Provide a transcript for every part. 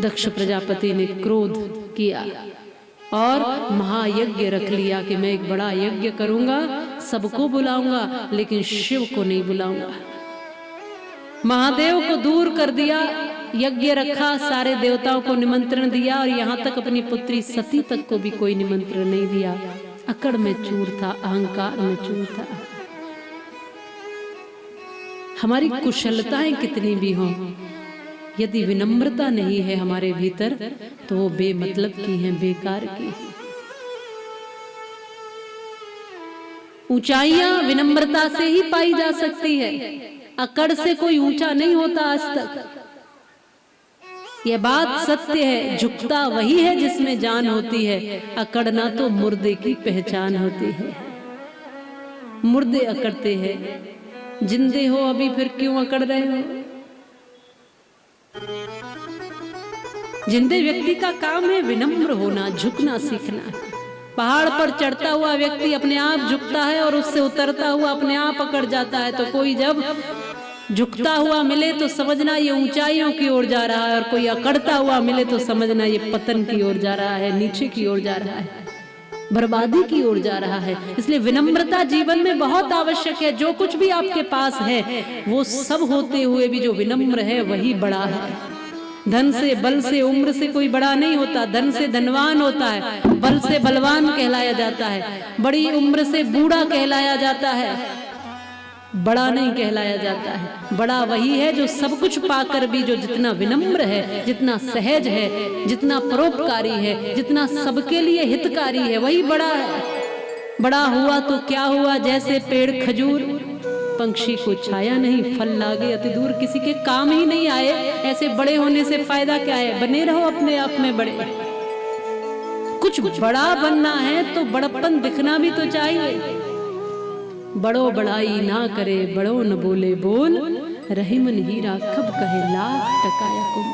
दक्ष प्रजापति ने क्रोध किया और महायज्ञ रख लिया कि मैं एक बड़ा यज्ञ करूंगा, सबको बुलाऊंगा लेकिन शिव को नहीं बुलाऊंगा। महादेव को दूर कर दिया, यज्ञ रखा, सारे देवताओं को निमंत्रण दिया और यहाँ तक अपनी पुत्री सती तक को भी कोई निमंत्रण नहीं दिया। अकड़ में चूर था, अहंकार में चूर था। हमारी कुशलताएं कितनी भी हों, यदि विनम्रता नहीं है हमारे भीतर तो वो बेमतलब की हैं, बेकार की हैं। ऊंचाइयां विनम्रता से ही पाई जा सकती है, अकड़ से कोई ऊंचा नहीं होता आज तक। यह बात सत्य है। झुकता वही है जिसमें जान होती है, अकड़ना तो मुर्दे की पहचान होती है। मुर्दे अकड़ते हैं, जिंदे हो अभी फिर क्यों अकड़ रहे हो? जिंदे व्यक्ति का काम है विनम्र होना, झुकना सीखना। पहाड़ पर चढ़ता हुआ व्यक्ति अपने आप झुकता है और उससे उतरता हुआ अपने आप अकड़ जाता है। तो कोई जब झुकता हुआ मिले तो समझना ये ऊंचाइयों की ओर जा रहा है, और कोई अकड़ता हुआ मिले तो समझना ये पतन की ओर जा रहा है, नीचे की ओर जा रहा है, बर्बादी की ओर जा रहा है। इसलिए विनम्रता जीवन में बहुत आवश्यक है। जो कुछ भी आपके पास है वो सब होते हुए भी जो विनम्र है वही बड़ा है। धन से, बल से, उम्र से कोई बड़ा नहीं होता। धन से धनवान होता है, बल से बलवान कहलाया जाता है, बड़ी उम्र से बूढ़ा कहलाया जाता है, बड़ा नहीं कहलाया जाता है। बड़ा वही है जो सब कुछ पाकर भी जो जितना विनम्र है, जितना सहज है, जितना परोपकारी है, जितना सबके लिए हितकारी है, वही बड़ा है। बड़ा हुआ तो क्या हुआ, जैसे पेड़ खजूर, पंछी को छाया नहीं, फल लागे अति दूर, किसी के काम ही नहीं आए। ऐसे बड़े होने से फायदा क्या है? बने रहो अपने आप में बड़े। कुछ बड़ा बनना है तो बड़प्पन दिखना भी तो चाहिए। बड़ो बड़ाई ना करे, बड़ो न बोले बोल, रही मन हीरा कब कहे लाख टकाया कुम।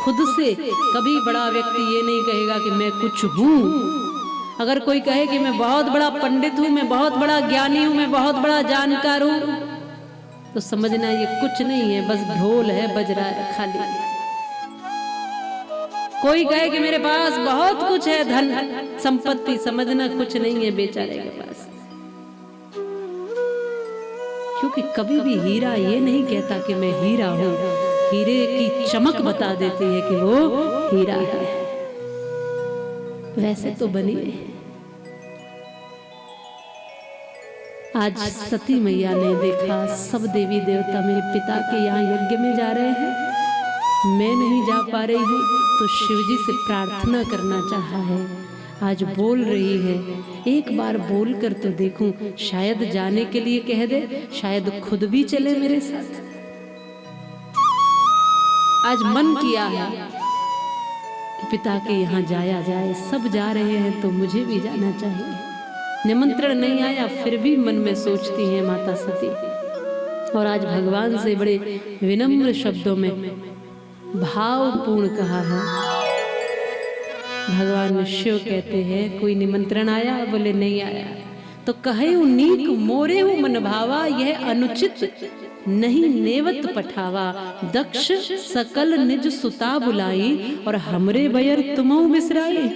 खुद से कभी बड़ा व्यक्ति ये नहीं कहेगा कि मैं कुछ हूं। अगर कोई कहे कि मैं बहुत बड़ा पंडित हूं, मैं बहुत बड़ा ज्ञानी हूं, मैं बहुत बड़ा जानकार हूं, तो समझना ये कुछ नहीं है, बस ढोल है बज रहा है खाली। कोई कहे कि मेरे पास बहुत कुछ है, धन संपत्ति, समझना कुछ नहीं है बेचारे के पास। क्योंकि कभी भी हीरा ये नहीं कहता कि मैं हीरा हूं, हीरे की चमक बता देती है कि वो हीरा है। वैसे तो बनिए। आज सती मैया ने देखा सब देवी देवता मेरे पिता के यहाँ यज्ञ में जा रहे हैं, मैं नहीं जा पा रही हूँ, तो शिवजी से प्रार्थना करना चाहा है। आज बोल रही है, एक बार बोल कर तो देखूं, शायद जाने के लिए कह दे, शायद खुद भी चले मेरे साथ। आज मन किया है कि पिता के यहाँ जाया जाए, सब जा रहे हैं तो मुझे भी जाना चाहिए। निमंत्रण नहीं आया फिर भी मन में सोचती है माता सती। और आज भगवान से बड़े विनम्र शब्दों में भावपूर्ण कहा है। भगवान शिव कहते हैं, कोई निमंत्रण आया? बोले नहीं आया। तो कहे नीक मोरे हूँ मन भावा, यह अनुचित नहीं नेवत पठावा। दक्ष सकल निज सुता बुलाई, और हमरे बयर तुमऊ बिसराई।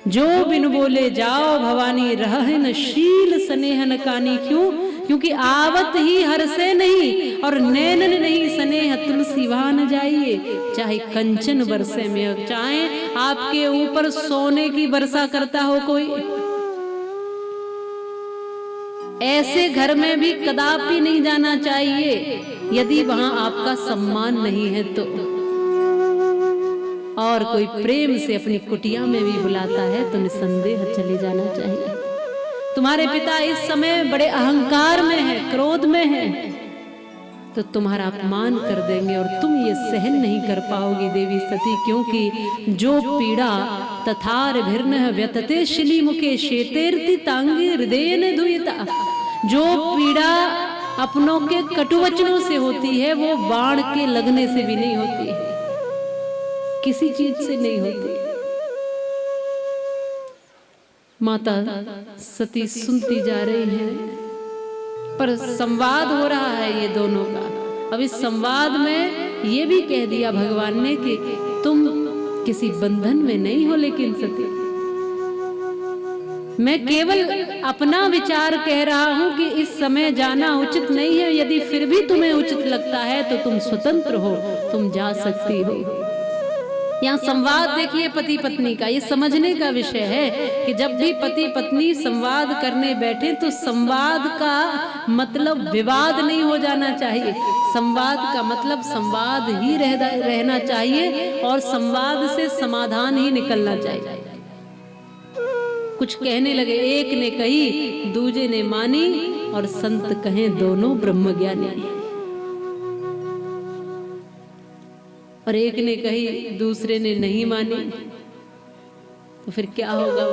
जो बिन बोले जाओ भवानी, रह न शील स्नेह न कानी। क्यों? क्योंकि आवत ही हर से नहीं, और नैनन नहीं स्नेह तुलसी वहां न जाइए। चाहे कंचन बरसे में, चाहे आपके ऊपर सोने की वर्षा करता हो कोई, ऐसे घर में भी कदापि नहीं जाना चाहिए यदि वहां आपका सम्मान नहीं है तो। और कोई प्रेम से अपनी कुटिया में भी बुलाता है तो निसंदेह चले जाना चाहिए। तुम्हारे पिता इस समय बड़े अहंकार में है, क्रोध में है, तो तुम्हारा अपमान कर देंगे और तुम ये सहन नहीं कर पाओगी देवी सती। क्योंकि जो पीड़ा तथार भिर्न व्यतते शिली मुखे शेतेर्ति तांगे हृदय न दुयता। जो पीड़ा अपनों के कटुवचनों से होती है वो बाण के लगने से भी नहीं होती है, किसी चीज से नहीं होती। माता सती सुनती जा रही है, पर संवाद हो रहा है ये दोनों का। अब इस संवाद में ये भी कह दिया भगवान ने कि तुम किसी बंधन में नहीं हो। लेकिन सती, मैं केवल अपना विचार कह रहा हूं कि इस समय जाना उचित नहीं है। यदि फिर भी तुम्हें उचित लगता है तो तुम स्वतंत्र हो, तुम जा सकती हो। यहाँ संवाद देखिए पति पत्नी का, ये समझने का विषय है कि जब भी पति पत्नी संवाद करने बैठे तो संवाद का मतलब विवाद नहीं हो जाना चाहिए। संवाद का मतलब संवाद ही रहना चाहिए और संवाद से समाधान ही निकलना चाहिए। कुछ कहने लगे, एक ने कही दूजे ने मानी, और संत कहें दोनों ब्रह्मज्ञानी। और एक ने कही दूसरे ने नहीं मानी, तो फिर क्या होगा?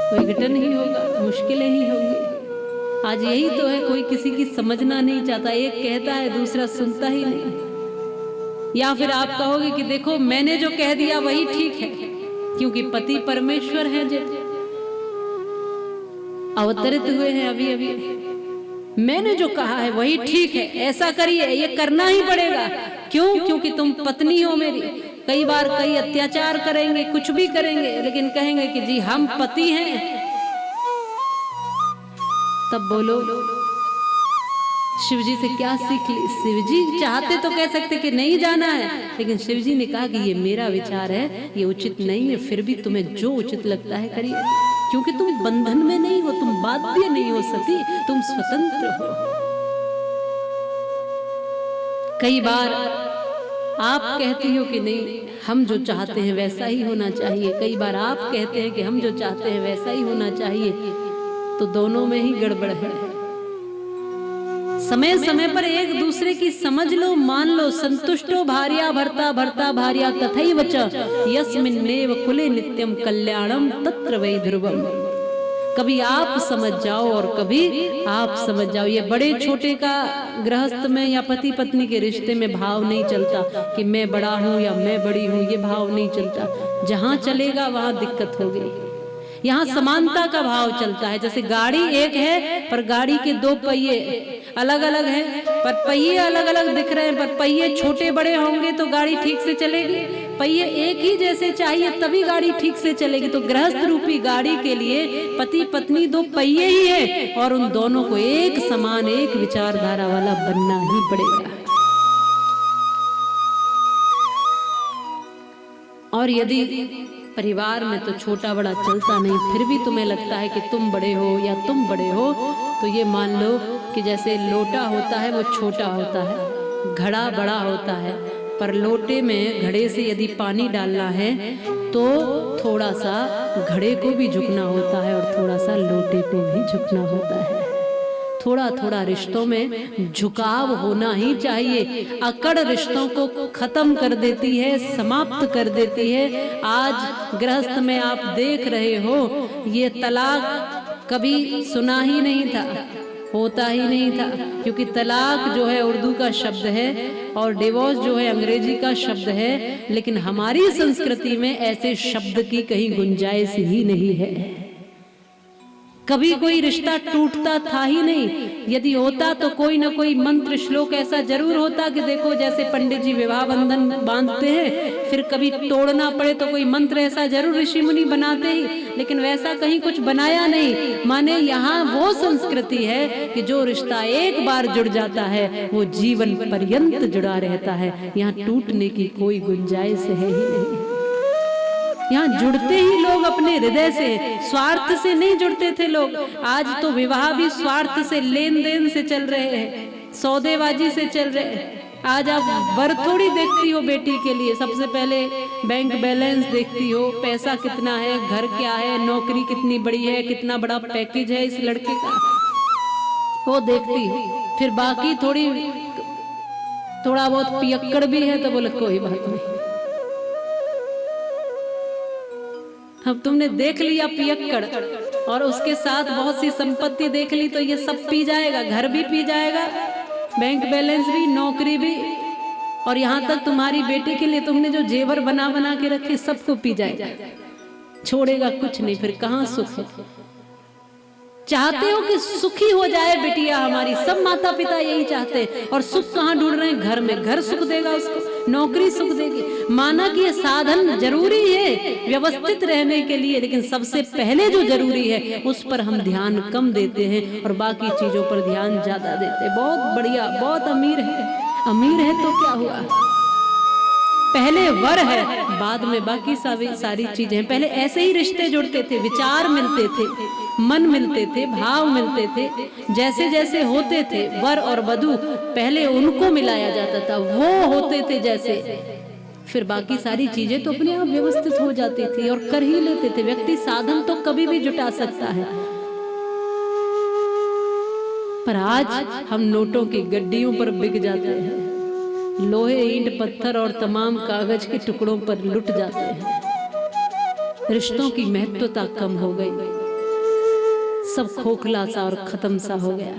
कोई घटन ही होगा, मुश्किलें ही होंगी। आज यही तो है, कोई किसी की समझना नहीं चाहता। एक कहता है, दूसरा सुनता ही नहीं। या फिर आप कहोगे कि देखो मैंने जो कह दिया वही ठीक है, क्योंकि पति परमेश्वर है, जो अवतरित हुए हैं अभी अभी। मैंने जो कहा है वही ठीक है, ऐसा करिए, ये करना ही पड़ेगा। क्यों? क्योंकि तुम पत्नी हो मेरी। कई बार कई अत्याचार करेंगे, कुछ भी करेंगे, लेकिन कहेंगे कि जी हम पति हैं। तब बोलो शिव जी से क्या सीख ली? शिव जी चाहते तो कह सकते कि नहीं जाना है, लेकिन शिव जी ने कहा कि ये मेरा विचार है, ये उचित नहीं है, फिर भी तुम्हें जो उचित लगता है करिए, क्योंकि तुम बंधन में नहीं हो, तुम बाध्य नहीं हो सती, तुम स्वतंत्र हो। कई बार आप कहती हो कि नहीं, हम जो चाहते हैं वैसा ही होना चाहिए। कई बार आप कहते हैं कि हम जो चाहते हैं वैसा ही होना चाहिए। तो दोनों में ही गड़बड़ है। समय समय पर एक दूसरे की समझ लो, मान लो। संतुष्टो भार्या भर्ता, भर्ता भार्या तथैव च, यस्मिन्नेव कुले नित्यम कल्याणम तत्र वै ध्रुवम। कभी आप समझ जाओ और कभी आप समझ जाओ। ये बड़े छोटे का गृहस्थ में या पति पत्नी के रिश्ते में भाव नहीं चलता कि मैं बड़ा हूं या मैं बड़ी हूं, ये भाव नहीं चलता। जहां चलेगा वहां दिक्कत होगी। यहाँ समानता का भाव चलता है। जैसे गाड़ी एक है पर गाड़ी के दो पहिए अलग अलग हैं, पर पहिए अलग अलग दिख रहे हैं, पर पहिए छोटे बड़े होंगे तो गाड़ी ठीक से चलेगी। पहिए एक ही जैसे चाहिए तभी गाड़ी ठीक से चलेगी। तो गृहस्थ रूपी गाड़ी के लिए पति पत्नी दो पहिए ही है, और उन दोनों को एक समान, एक विचारधारा वाला बनना ही पड़ेगा। और यदि परिवार में तो छोटा बड़ा चलता नहीं, फिर भी तुम्हें लगता है कि तुम बड़े हो या तुम बड़े हो, तो ये मान लो कि जैसे लोटा होता है वो छोटा होता है, घड़ा बड़ा होता है, पर लोटे में घड़े से यदि पानी डालना है तो थोड़ा सा घड़े को भी झुकना होता है और थोड़ा सा लोटे को भी झुकना होता है। थोड़ा थोड़ा रिश्तों में झुकाव होना ही चाहिए। अकड़ रिश्तों को खत्म कर देती है, समाप्त कर देती है। आज गृहस्थ में आप देख रहे हो, ये तलाक कभी सुना ही नहीं था, होता ही नहीं था, क्योंकि तलाक जो है उर्दू का शब्द है और डिवोर्स जो है अंग्रेजी का शब्द है। लेकिन हमारी संस्कृति में ऐसे शब्द की कहीं गुंजाइश ही नहीं है। कभी कोई रिश्ता टूटता था ही नहीं। यदि होता तो कोई ना कोई मंत्र श्लोक ऐसा जरूर होता कि देखो जैसे पंडित जी विवाह बंधन बांधते हैं, फिर कभी तोड़ना पड़े तो कोई मंत्र ऐसा जरूर ऋषि मुनि बनाते ही, लेकिन वैसा कहीं कुछ बनाया नहीं। माने यहाँ वो संस्कृति है कि जो रिश्ता एक बार जुड़ जाता है वो जीवन पर्यंत जुड़ा रहता है। यहाँ टूटने की कोई गुंजाइश है ही नहीं। यहाँ जुड़ते ही लोग अपने हृदय से, स्वार्थ से नहीं जुड़ते थे लोग। आज तो विवाह भी स्वार्थ से, लेन देन से चल रहे हैं, सौदेबाजी से चल रहे हैं। आज आप वर थोड़ी देखती हो बेटी के लिए, सबसे पहले बैंक बैलेंस देखती हो, पैसा कितना है, घर क्या है, नौकरी कितनी बड़ी है, कितना बड़ा पैकेज है इस लड़के का, वो देखती हो। फिर बाकी थोड़ा बहुत पियक्कड़ भी है तो बोले कोई बात नहीं। अब तुमने देख लिया पियक्कड़ और उसके साथ बहुत सी संपत्ति देख ली तो ये सब पी जाएगा, घर भी पी जाएगा, बैंक बैलेंस भी, नौकरी भी, और यहाँ तक तुम्हारी बेटी के लिए तुमने जो जेवर बना बना के रखे सबको पी जाएगा, छोड़ेगा कुछ नहीं। फिर कहाँ सुख है? चाहते हो कि सुखी हो जाए बिटिया हमारी, सब माता पिता यही चाहते हैं। और सुख कहाँ ढूंढ रहे हैं? घर में। घर सुख देगा उसको, नौकरी सुख देगी। माना कि ये साधन जरूरी है व्यवस्थित रहने के लिए, लेकिन सबसे पहले जो जरूरी है उस पर हम ध्यान कम देते हैं और बाकी चीजों पर ध्यान ज्यादा देते हैं। बहुत बढ़िया, बहुत अमीर है तो क्या हुआ, पहले वर है, बाद में बाकी सारी चीजें। पहले ऐसे ही रिश्ते जुड़ते थे, विचार मिलते थे, मन मिलते थे, भाव मिलते थे, जैसे जैसे होते थे वर और वधू, पहले उनको मिलाया जाता था, वो होते थे जैसे, फिर बाकी सारी चीजें तो अपने आप व्यवस्थित हो जाती थी और कर ही लेते थे। व्यक्ति साधन तो कभी भी जुटा सकता है, पर आज हम नोटों की गड्डियों पर बिक जाते हैं, लोहे, ईंट, पत्थर और तमाम कागज के टुकड़ों पर लुट जाते हैं। रिश्तों की महत्वता कम हो गई, सब खोखला सा और खत्म सा हो गया।